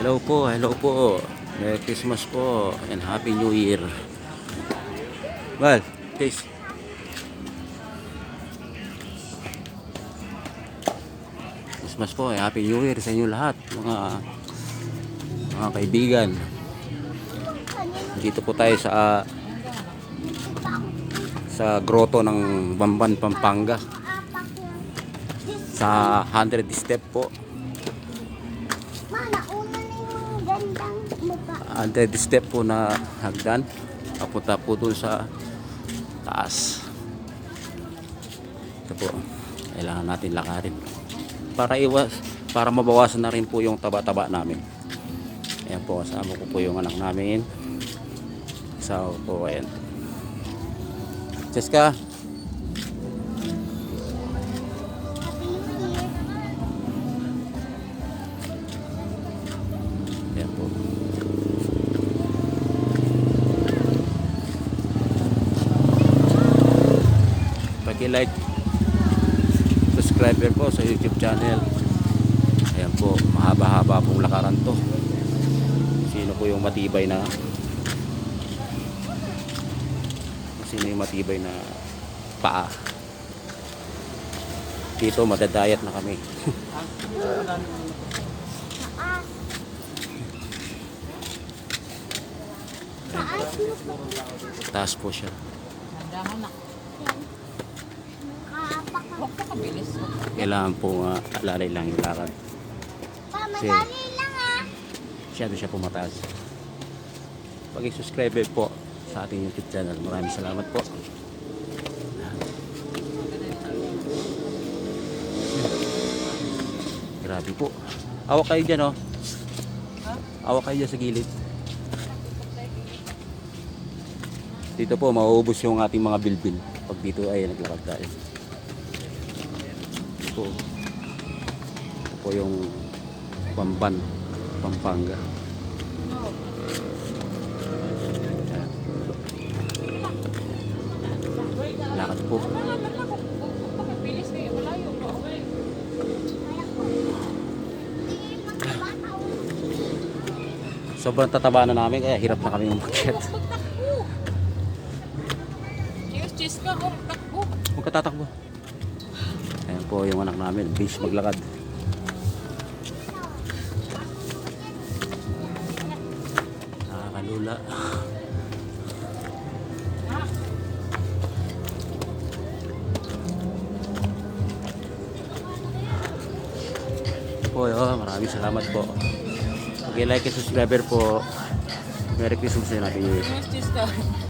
Hello po. Merry Christmas po and Happy New Year. Well, please. Christmas po, Happy New Year sa inyo lahat, mga kaibigan. Dito po tayo sa grotto ng Bamban, Pampanga. Sa 100 step po. 100 step po na hagdan. Papunta po dun sa taas. Ito po. Kailangan natin lakarin. Para mabawasan na rin po yung taba-taba namin. Ayan po, kasama ko po yung anak namin. So po, ayan. Jessica. Ayan po. Paki-like, subscriber po sa YouTube channel. Ayan po, mahaba-haba pong lakaran to. Sino yung matibay na paa? Dito madadayat na kami. Taas po siya. Kailangan po alalay lang yung lakad. Kasi masyado siya pumataas. Pag-subscribe po sa ating YouTube channel. Maraming salamat po. Grabe po. Awak kayo dyan, oh. Awak kayo dyan sa gilid. Dito po mauubos yung ating mga bilbil pag dito ay naglakad tayo. Ito po yung Bamban, Pampanga. Lakad po. Sobrang tataba na namin kaya hirap na kami umakyat. Huwag ka tatakbo. Ayan po yung anak namin, bis maglakad. Nakakalula. Po, maraming salamat po. Okay, like and subscriber po. Merry Christmas and Happy New Year.